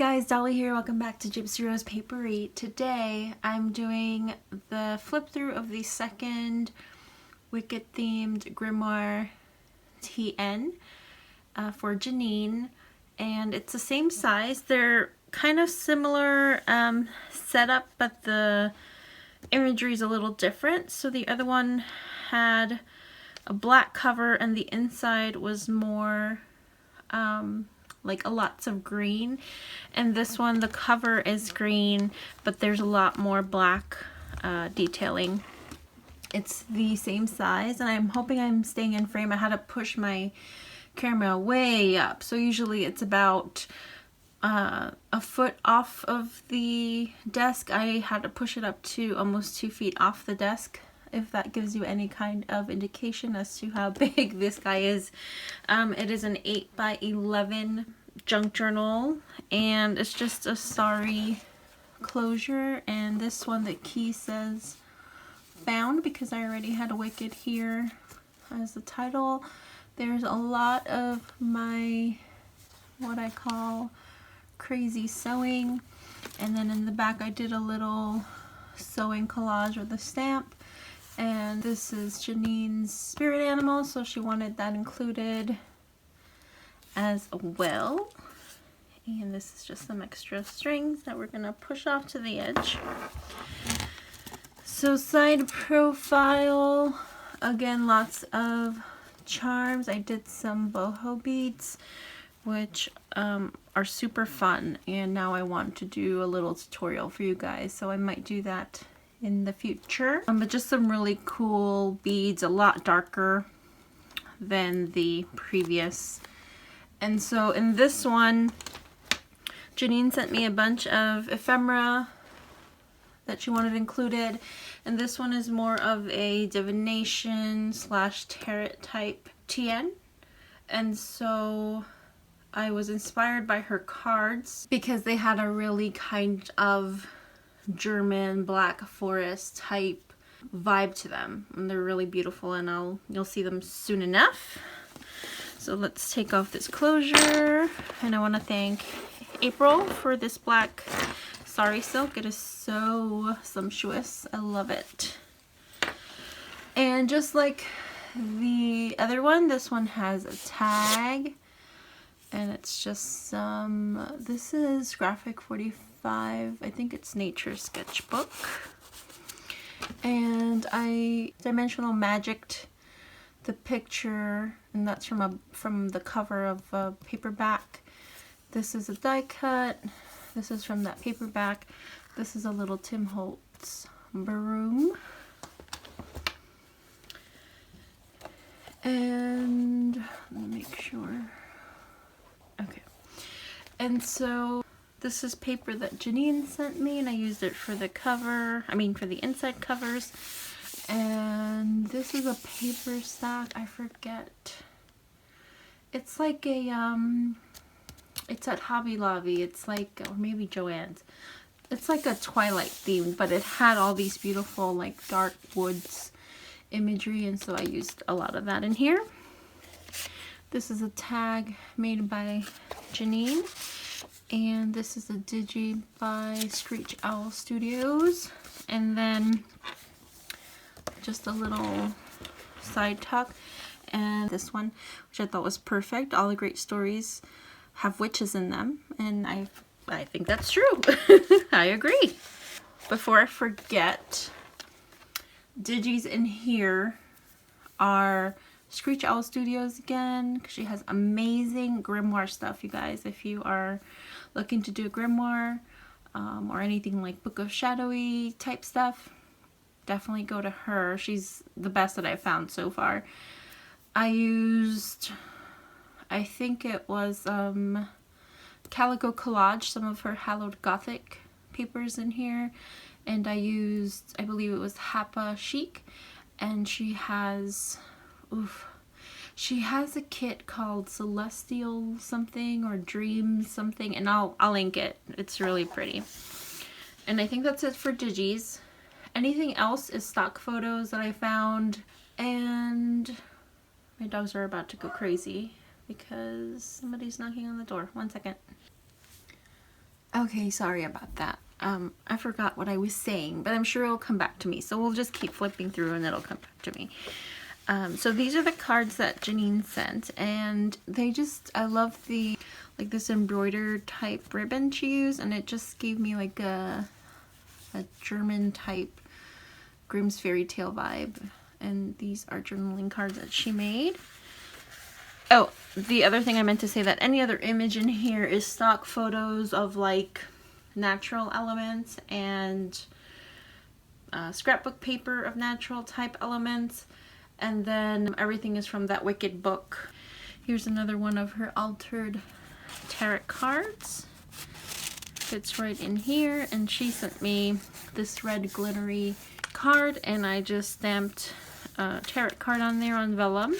guys, Dolly here. Welcome back to Gypsy Rose Papery. Today I'm doing the flip through of the second Wicked themed Grimoire TN for Janine, and it's the same size. They're kind of similar setup, but the imagery is a little different. So the other one had a black cover and the inside was more like lots of green, and this one the cover is green but there's a lot more black detailing. It's the same size and I'm hoping I'm staying in frame. I had to push my camera way up, so usually it's about a foot off of the desk. I had to push it up to almost 2 feet off the desk, if that gives you any kind of indication as to how big this guy is. It is an 8x11 junk journal, and it's just a starry closure, and this one the key says found because I already had a Wicked here as the title. There's a lot of my what I call crazy sewing, and then in the back I did a little sewing collage with a stamp. And this is Janine's spirit animal, so she wanted that included as well. And this is just some extra strings that we're gonna push off to the edge. So side profile, again, lots of charms. I did some boho beads, which are super fun, and now I want to do a little tutorial for you guys, so I might do that in the future. But just some really cool beads, a lot darker than the previous. And so in this one, Janine sent me a bunch of ephemera that she wanted included, and this one is more of a divination / tarot type TN. And so I was inspired by her cards because they had a really kind of German black forest type vibe to them, and they're really beautiful, and you'll see them soon enough. So let's take off this closure, and I want to thank April for this black sari silk. It is so sumptuous. I love it. And just like the other one, this one has a tag, and it's just some, this is graphic 45, I think it's Nature Sketchbook, and I dimensional magicked the picture, and that's from the cover of a paperback. This is a die cut. This is from that paperback. This is a little Tim Holtz broom. And let me make sure. Okay. And so this is paper that Janine sent me, and I used it for the cover, for the inside covers. And this is a paper stack. I forget. It's like a, it's at Hobby Lobby. It's like, or maybe Joann's. It's like a Twilight theme, but it had all these beautiful like dark woods imagery, and so I used a lot of that in here. This is a tag made by Janine, and this is a digi by Screech Owl Studios. And then just a little side tuck, and this one, which I thought was perfect. All the great stories have witches in them, and I think that's true. I agree. Before I forget, digis in here are Screech Owl Studios again, because she has amazing grimoire stuff, you guys. If you are looking to do a grimoire or anything like Book of Shadowy type stuff, definitely go to her. She's the best that I've found so far. I used, I think it was Calico Collage, some of her Hallowed Gothic papers in here, and I used, I believe it was Hapa Chic, and she has, she has a kit called Celestial something or Dream something, and I'll link it. It's really pretty. And I think that's it for digis. Anything else is stock photos that I found, and my dogs are about to go crazy because somebody's knocking on the door. 1 second. Okay, sorry about that. I forgot what I was saying, but I'm sure it'll come back to me. So we'll just keep flipping through and it'll come back to me. So these are the cards that Janine sent, and they just, I love the, like this embroidered type ribbon she used, and it just gave me like a German type Grimm's fairy tale vibe. And these are journaling cards that she made. Oh, the other thing I meant to say, that any other image in here is stock photos of like natural elements and scrapbook paper of natural type elements, and then everything is from that Wicked book. Here's another one of her altered tarot cards. Fits right in here, and she sent me this red glittery card, and I just stamped a tarot card on there on vellum.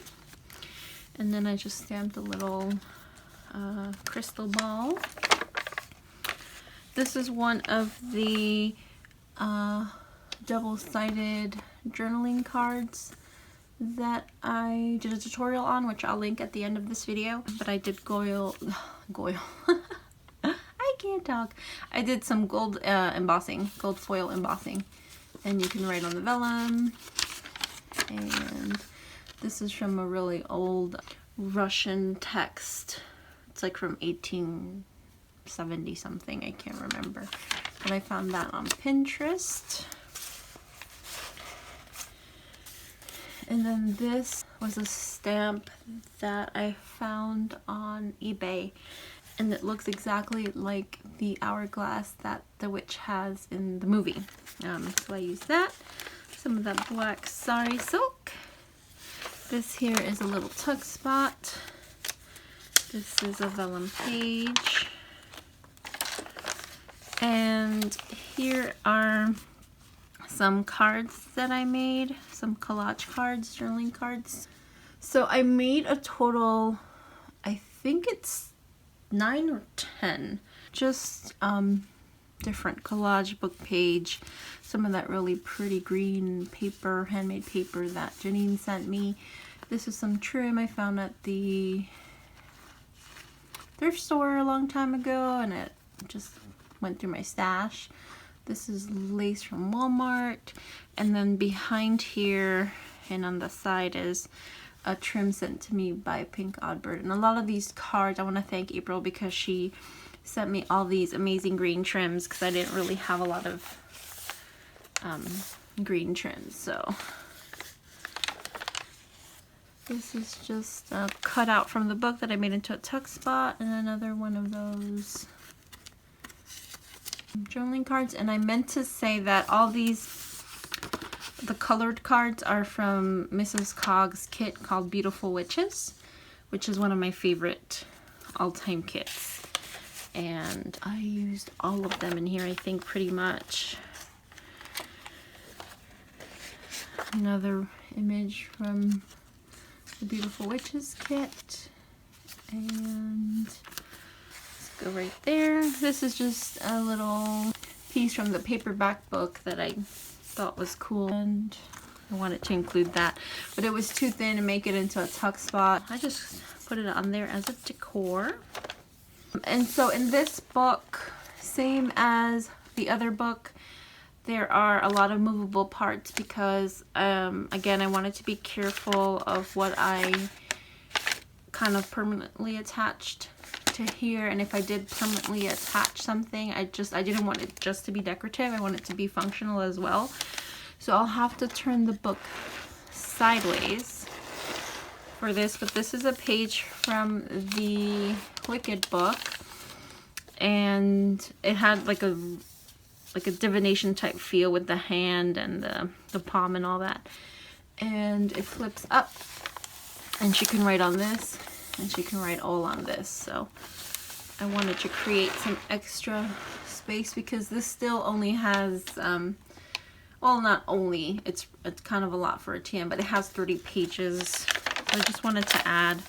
And then I just stamped a little crystal ball. This is one of the double-sided journaling cards that I did a tutorial on, which I'll link at the end of this video. But I did goil. I can't talk. I did some gold embossing, gold foil embossing. And you can write on the vellum. And this is from a really old Russian text. It's like from 1870 something, I can't remember. But I found that on Pinterest. And then this was a stamp that I found on eBay. And it looks exactly like the hourglass that the witch has in the movie. So I used that. Some of that black sari silk. This here is a little tuck spot. This is a vellum page. And here are some cards that I made. Some collage cards, journaling cards. So I made a total, I think it's 9 or 10. Just different collage book page. Some of that really pretty green paper, handmade paper that Janine sent me. This is some trim I found at the thrift store a long time ago, and it just went through my stash. This is lace from Walmart, and then behind here and on the side is a trim sent to me by Pink Oddbird. And a lot of these cards, I want to thank April because she sent me all these amazing green trims, because I didn't really have a lot of green trims. So this is just a cutout from the book that I made into a tuck spot, and another one of those journaling cards. And I meant to say that all these, the colored cards, are from Mrs. Cog's kit called Beautiful Witches, which is one of my favorite all-time kits. And I used all of them in here, I think, pretty much. Another image from the Beautiful Witches kit. And let's go right there. This is just a little piece from the paperback book that I thought was cool, and I wanted to include that. But it was too thin to make it into a tuck spot. I just put it on there as a decor. And so in this book, same as the other book, there are a lot of movable parts because, again, I wanted to be careful of what I kind of permanently attached to here. And if I did permanently attach something, I didn't want it just to be decorative. I want it to be functional as well. So I'll have to turn the book sideways for this, but this is a page from the Wicked book, and it had like a divination type feel with the hand and the palm and all that. And it flips up, and she can write on this, and she can write all on this. So I wanted to create some extra space because this still only has, well, not only, it's kind of a lot for a TM, but it has 30 pages. I just wanted to add,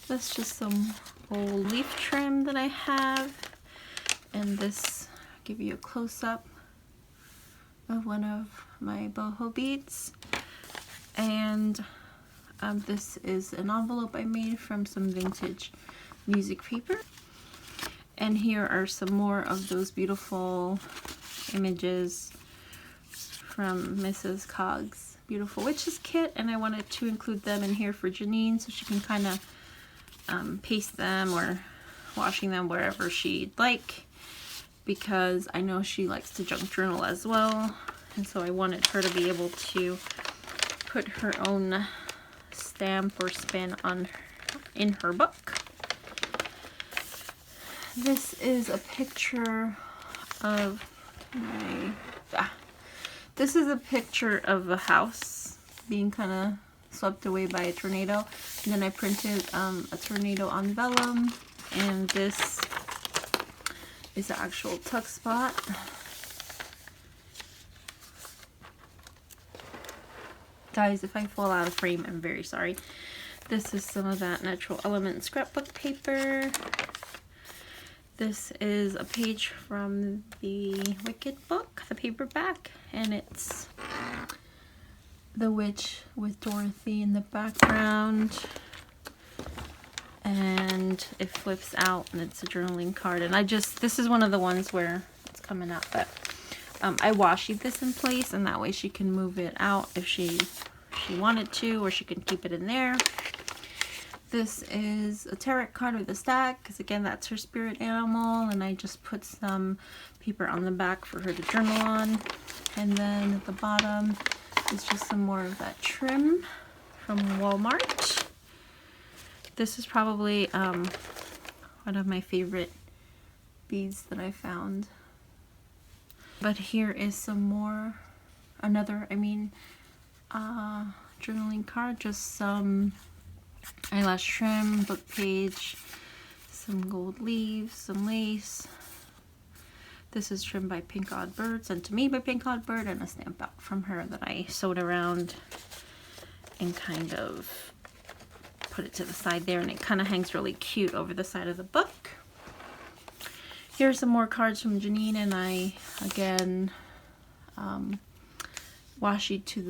that's just some old leaf trim that I have. And this, I'll give you a close-up of one of my boho beads. And this is an envelope I made from some vintage music paper. And here are some more of those beautiful images from Mrs. Cog's Beautiful Witches kit, and I wanted to include them in here for Janine so she can kind of paste them or washing them wherever she'd like, because I know she likes to junk journal as well, and so I wanted her to be able to put her own stamp or spin on in her book. This is a picture of this is a picture of a house being kind of swept away by a tornado, and then I printed a tornado on vellum, and this is the actual tuck spot. Guys, if I fall out of frame, I'm very sorry. This is some of that Natural Element scrapbook paper. This is a page from the Wicked book, the paperback, and it's the witch with Dorothy in the background. And it flips out and it's a journaling card. And this is one of the ones where it's coming out, but I washi this in place, and that way she can move it out if she wanted to, or she can keep it in there. This is a tarot card with a stack, because again, that's her spirit animal, and I just put some paper on the back for her to journal on. And then at the bottom is just some more of that trim from Walmart. This is probably one of my favorite beads that I found. But here is some more, journaling card, just some eyelash trim, book page, some gold leaves, some lace. This is trimmed by Pink Odd Bird, sent to me by Pink Odd Bird, and a stamp out from her that I sewed around and kind of put it to the side there, and it kind of hangs really cute over the side of the book. Here's some more cards from Janine, and I again washi to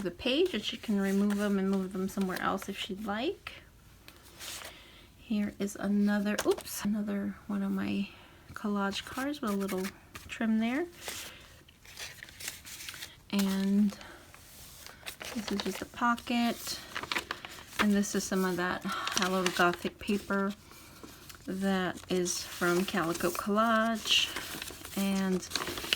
the page, and she can remove them and move them somewhere else if she'd like. Here is another one of my collage cards with a little trim there. And this is just a pocket. And this is some of that Hallowed Gothic paper that is from Calico Collage. And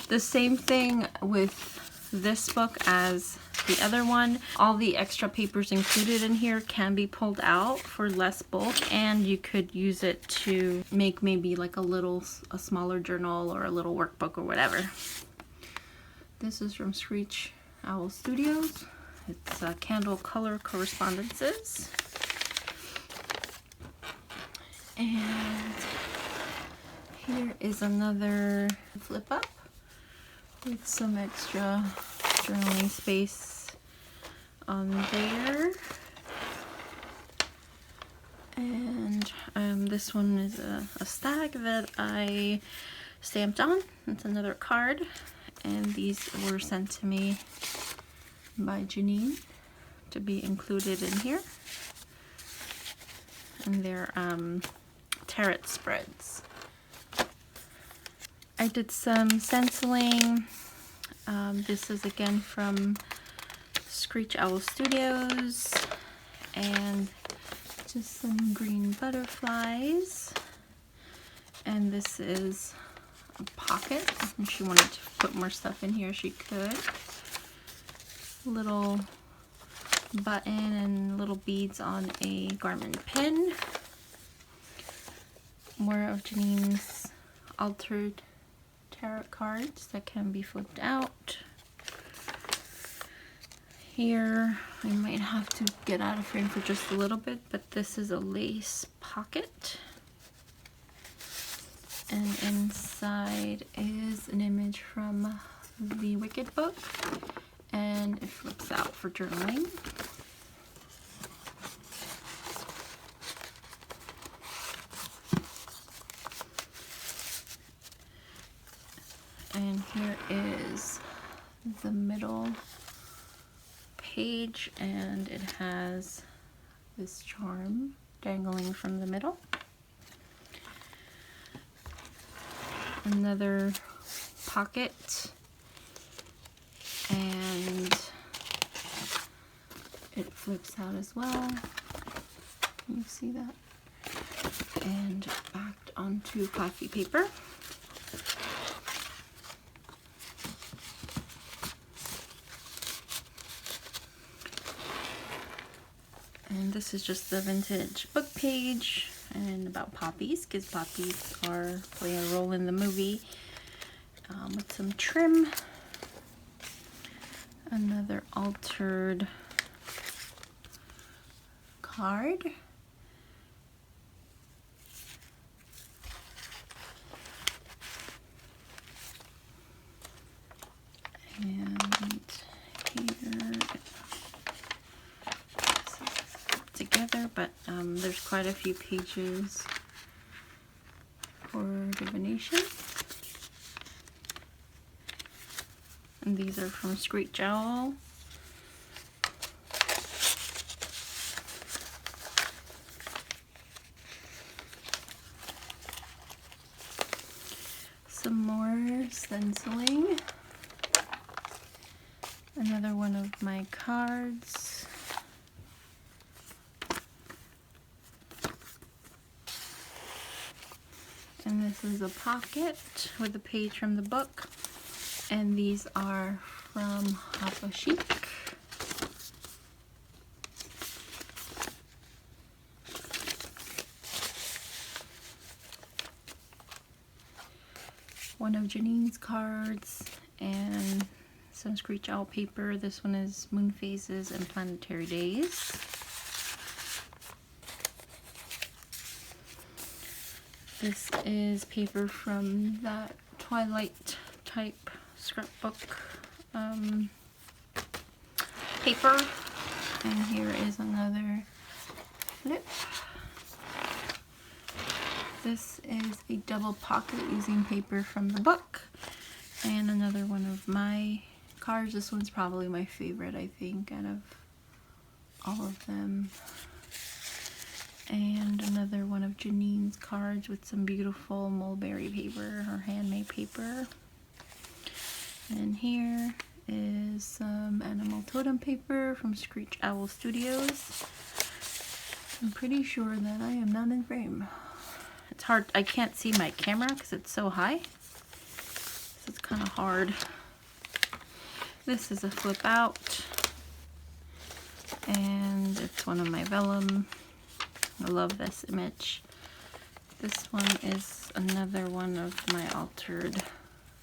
the same thing with this book as the other one. All the extra papers included in here can be pulled out for less bulk, and you could use it to make maybe like a smaller journal or a little workbook or whatever. This is from Screech Owl Studios. It's Candle Color Correspondences. And here is another flip up with some extra journaling space on there. And this one is a stag that I stamped on. It's another card, and these were sent to me by Janine to be included in here. And they're tarot spreads. I did some stenciling. This is again from Screech Owl Studios, and just some green butterflies. And this is a pocket. If she wanted to put more stuff in here, she could. Little button and little beads on a garment pin. More of Janine's altered tarot cards that can be flipped out. Here, I might have to get out of frame for just a little bit, but this is a lace pocket. And inside is an image from the Wicked book, and it flips out for journaling. And here is the middle page, and it has this charm dangling from the middle. another pocket, and it flips out as well. Can you see that? And backed onto coffee paper. And this is just the vintage book page and about poppies, because poppies play a role in the movie, with some trim. Another altered card. And here together, but there's quite a few pages for divination. And these are from Screech Owl. Some more stenciling. Another one of my cards. And this is a pocket with a page from the book. And these are from Hapa Chic. One of Janine's cards and some Screech Owl paper. This one is Moon Phases and Planetary Days. This is paper from that Twilight type scrapbook paper. And here is another flip. This is a double pocket using paper from the book. And another one of my cards. This one's probably my favorite, I think, out of all of them. And another one of Janine's cards with some beautiful mulberry paper or handmade paper. And here is some animal totem paper from Screech Owl Studios. I'm pretty sure that I am not in frame. It's hard, I can't see my camera because it's so high. So it's kind of hard. This is a flip out. And it's one of my vellum. I love this image. This one is another one of my altered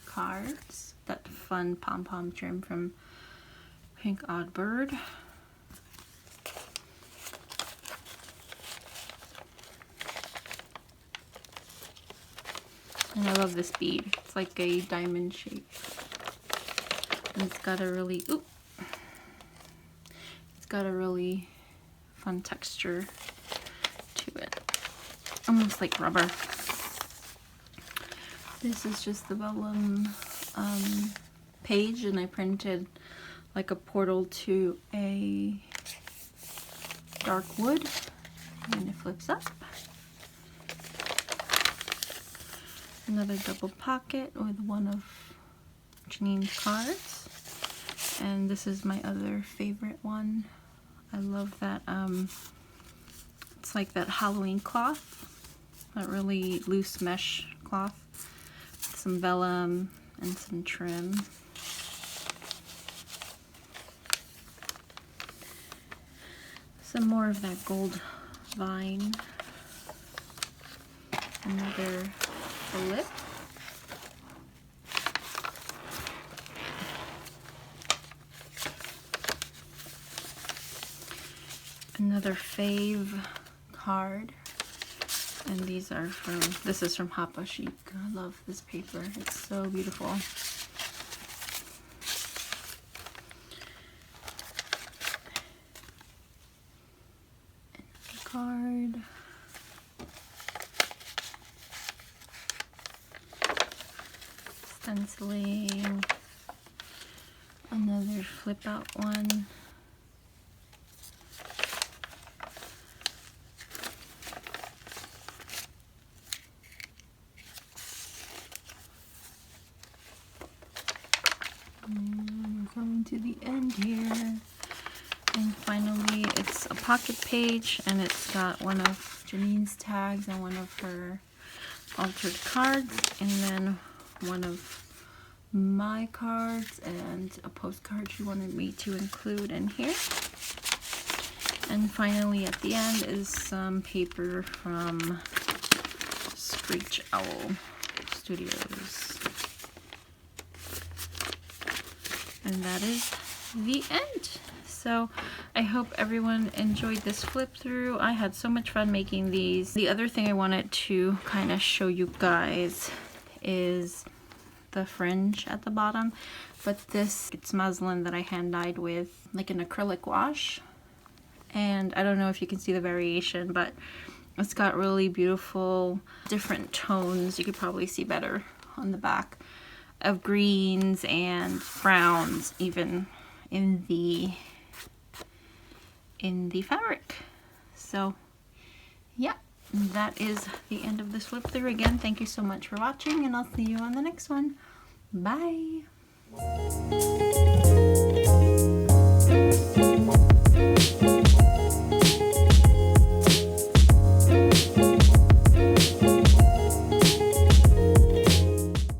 cards. That fun pom-pom trim from Pink Oddbird. And I love this bead. It's like a diamond shape. And it's got a really, it's got a really fun texture to it. Almost like rubber. This is just the vellum page, and I printed like a portal to a dark wood, and it flips up. Another double pocket with one of Janine's cards, and this is my other favorite one. I love that it's like that Halloween cloth, that really loose mesh cloth, some vellum and some trim. Some more of that gold vine. Another flip. Another fave card. And these are from, this is from Hapa Chic. I love this paper. It's so beautiful. Card. Stenciling. Another flip out one. getting to the end here. And finally, it's a pocket page, and it's got one of Janine's tags and one of her altered cards, and then one of my cards and a postcard she wanted me to include in here. And finally at the end is some paper from Screech Owl Studios. And that is the end. So I hope everyone enjoyed this flip through. I had so much fun making these. The other thing I wanted to kind of show you guys is the fringe at the bottom, but it's muslin that I hand dyed with like an acrylic wash, and I don't know if you can see the variation, but it's got really beautiful different tones. You could probably see better on the back, of greens and browns even in the fabric. So yeah, that is the end of this flip through. Again, thank you so much for watching, and I'll see you on the next one. Bye.